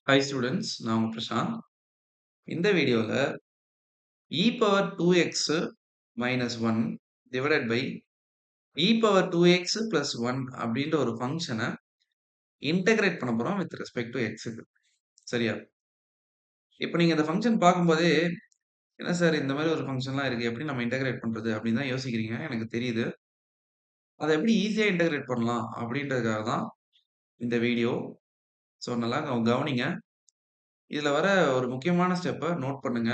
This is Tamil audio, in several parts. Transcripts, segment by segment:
Hi students, நான் உங்க பிரசாந்த். இந்த வீடியோல e power 2x minus 1 divided by e power 2x plus 1 அப்படின்ற ஒரு ஃபங்க்ஷனை இன்டகிரேட் பண்ண போறோம் with respect to x க்கு. சரியா? இப்போ நீங்க இந்த ஃபங்க்ஷன் பார்க்கும்போதே என்ன சார் இந்த மாதிரி ஒரு ஃபங்க்ஷன்லாம் இருக்கு எப்படி நம்ம இன்டகிரேட் பண்றது அப்படின்னு தான் யோசிக்கிறீங்க. எனக்கு தெரியுது. அதை எப்படி ஈஸியா இன்டகிரேட் பண்ணலாம் அப்படின்றதுக்காக தான் இந்த வீடியோ. ஸோ நல்லா கவனிங்க. இதுல வர ஒரு முக்கியமான ஸ்டெப்பை நோட் பண்ணுங்க.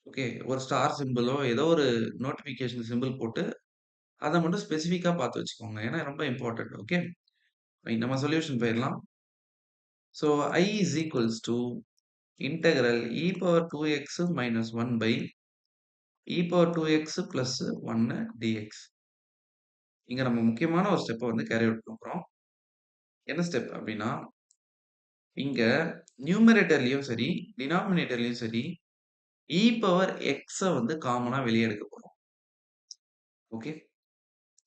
ஓகே, ஒரு ஸ்டார் சிம்பிளோ ஏதோ ஒரு நோட்டிஃபிகேஷன் சிம்பிள் போட்டு அத மட்டும் ஸ்பெசிஃபிக்கா பார்த்து வச்சுக்கோங்க. ஏன்னா ரொம்ப இம்பார்ட்டன்ட். ஓகே. ரைட், நம்ம சொல்யூஷன் போயிரலாம். So I is equals to integral e power 2x minus 1 by e power 2x plus 1 dx. இங்க நம்ம முக்கியமான ஒரு ஸ்டெப்ப வந்து கேரி அவுட் பண்றோம். என்ன ஸ்டெப் அப்படின்னா, இங்க நியூமரேட்டர்லயும் சரி, டினாமினேட்டர்லயும் சரி, e பவர் x வந்து காமனா வெளிய எடுக்க போறோம். ஓகே.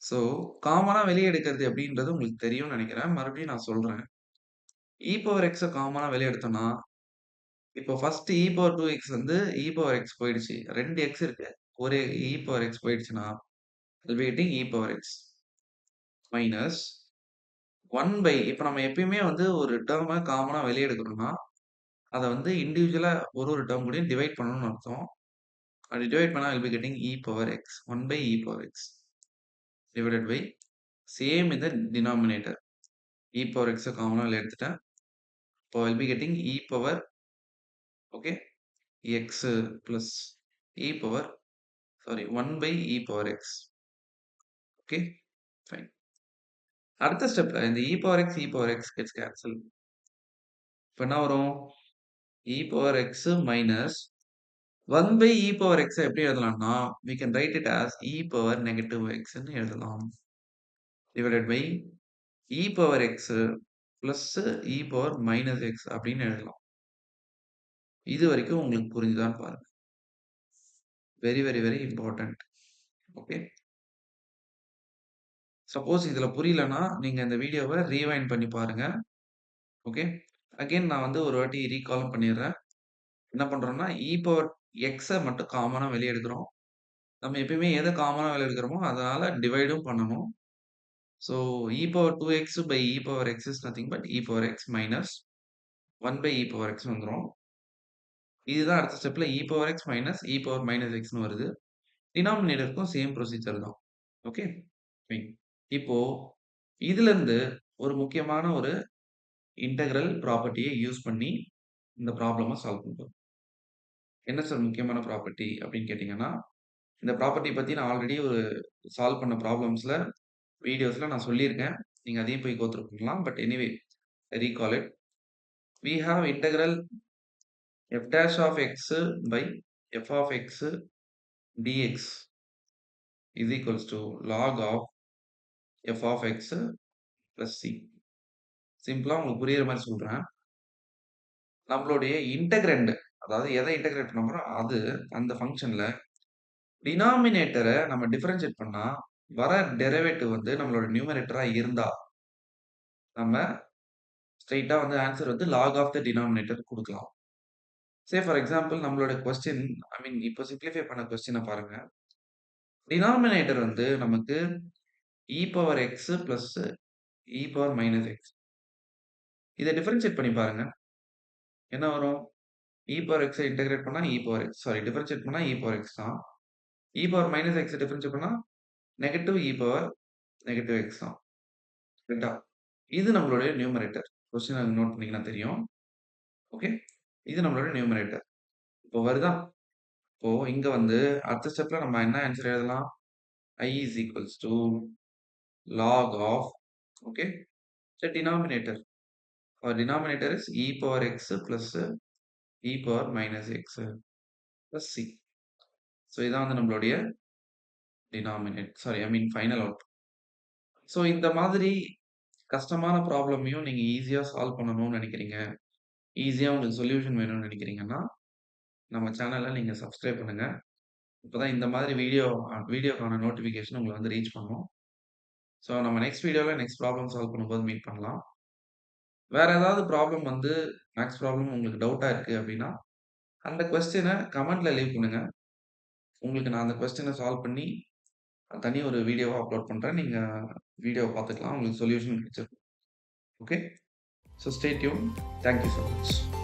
ஸோ காமனா வெளிய எடுக்கிறது எப்படின்றது உங்களுக்கு தெரியும்னு நினைக்கிறேன். மறுபடியும் நான் சொல்றேன். e பவர் x காமனா வெளிய எடுத்தோம்னா, இப்போ ஃபர்ஸ்ட் e பவர் 2x வந்து e பவர் x போயிடுச்சு. 2 x இருக்கு. ஒரு e பவர் x போயிடுச்சுன்னா, I'll be getting e power x minus 1 by இப்ப நம்ம எப்பயுமே வந்து ஒரு டெர்ம காமனா வெளிய எடுக்கிறோம்னா, அத வந்து இண்டிவிஜுவலா ஒரு டெர்ம் கூடயும் டிவைட் பண்ணணும்னு அர்த்தம். அப்படி டிவைட் பண்ணா I'll be getting e power x 1 by e power x divided by same in the denominator. e power x காமனா வெளிய எடுத்துட்டேன். இப்போ I'll be getting e power okay x plus e power 1 by e power x. Okay, fine. அடுத்த ஸ்டெப்ல இந்த e power x, e power x gets cancelled. இப்ப என்ன வரும்? e power x minus 1 by e power x எப்படி எழுதலாம்னா, we can write it as e power negative x ன்னு எழுதலாம். divided by e power x plus e power minus x அப்படின்னு எழுதலாம். இது வரைக்கும் உங்களுக்கு புரிஞ்சுதான்னு பாருங்க. Very very very important. Okay. Suppose இதுல புரியலன்னா, நீங்க இந்த வீடியோவ ரீவைண்ட் பண்ணி பாருங்க. ஓகே. அகைன் நான் வந்து ஒரு வாட்டி ரீகாலும் பண்ணிடுறேன். என்ன பண்றோம்னா, e பவர் x மட்டும் காமனா வெளிய எடுக்கிறோம். நம்ம எப்பயுமே எத காமனா வெளிய எடுக்கிறோமோ, அதனால டிவைடும் பண்ணணும். So e power 2x by e power x is nothing but e power x minus 1 by e power x வந்துரும். இதுதான் அடுத்த ஸ்டெப்ல e power x minus e power minus xன்னு வருது. டினாமினேட்டருக்கும் சேம் ப்ரொசீஜர் தான். Okay, fine. இப்போ இதிலிருந்து ஒரு முக்கியமான ஒரு இன்டெக்ரல் ப்ராப்பர்ட்டிய யூஸ் பண்ணி இந்த ப்ராப்ளம சால்வ் பண்றோம். என்ன சார் முக்கியமான ப்ராப்பர்ட்டி அப்படின்னு கேட்டீங்கன்னா, இந்த ப்ராப்பர்ட்டி பத்தி நான் ஆல்ரெடி ஒரு சால்வ் பண்ண ப்ராப்ளம்ஸ்ல, வீடியோஸ்ல நான் சொல்லியிருக்கேன். நீங்க அதையும் போய் கோ த்ரூ பண்ணலாம். But anyway recall it. We have integral f dash of x by f of x dx is equals to log of f of x plus c. சிம்பிளா உங்களுக்கு புரியுற மாரி சொல்றேன். நம்மளுடைய இன்டெக்ரண்ட், அதாவது எதை இன்டெகிரேட் பண்ண போறோம், அது அந்த ஃபங்ஷன்ல டினாமினேட்டர நம்ம டிஃபரன்ஷியேட் பண்ணா, வர டெரிவேட்டிவ் வந்து நம்மளோட நியூமரேட்டரா இருந்தா, நம்ம ஸ்ட்ரெய்ட்டா வந்து ஆன்ஸர் வந்து லாக் ஆஃப் த டினாமினேட்டர் குடுக்கலாம். சே ஃபார் எக்ஸாம்பிள் நம்மளோட கொஸ்டின், ஐ மீன் இப்போ சிம்ப்ளிஃபை பண்ண கொஸ்டின பாருங்க. டினாமினேட்டர் வந்து நமக்கு e power x plus e power minus x. இத டிஃபரன்ஷியேட் பண்ணி பாருங்க. என்ன வரும்? e பவர் x இன்டகிரேட் பண்ணா e power x, sorry differentiate பண்ணா e பவர் x தான். e power minus x differentiate பண்ணா negative e power negative x தான். கரெக்ட்டா? இது நம்மளுடைய நியூமரேட்டர். கொஸ்டின நோட் பண்ணீங்கன்னா தெரியும். ஓகே. இது நம்மளோட நியூமரேட்டர். இப்போ வருதா? இப்போ இங்க வந்து அடுத்த ஸ்டெப்ல நம்ம என்ன ஆன்ஸர் எழுதலாம்? I is equals to log of, okay, the denominator. Our denominator is e power x plus e power minus x plus c. So இதான் வந்து நம்மளுடைய ஃபைனல் அவுட். ஸோ இந்த மாதிரி கஷ்டமான ப்ராப்ளமையும் நீங்க ஈஸியா சால்வ் பண்ணணும்னு நினைக்கிறீங்க, ஈஸியா உங்களுக்கு சொல்யூஷன் வேணும்னு நினைக்கிறீங்கன்னா, நம்ம சேனலை நீங்க சப்ஸ்கிரைப் பண்ணுங்க. இப்பதான் இந்த மாதிரி வீடியோக்கான நோட்டிஃபிகேஷன் உங்களை வந்து ரீச் பண்ணும். ஸோ நம்ம நெக்ஸ்ட் வீடியோல நெக்ஸ்ட் ப்ராப்ளம் சால்வ் பண்ணும்போது மீட் பண்ணலாம். வேற ஏதாவது ப்ராப்ளம் வந்து மேத்ஸ் ப்ராப்ளம் உங்களுக்கு டவுட்டா இருக்கு அப்டின்னா, அந்த கொஸ்டின கமெண்ட்ல லீவ் பண்ணுங்க. உங்களுக்கு நான் அந்த கொஸ்டின சால்வ் பண்ணி தனி ஒரு வீடியோவா அப்லோட் பண்றேன். நீங்க வீடியோவ பார்த்துக்கலாம். உங்களுக்கு சொல்யூஷன் கிடைச்சிரும். Okay. So stay tune. Thank you so much.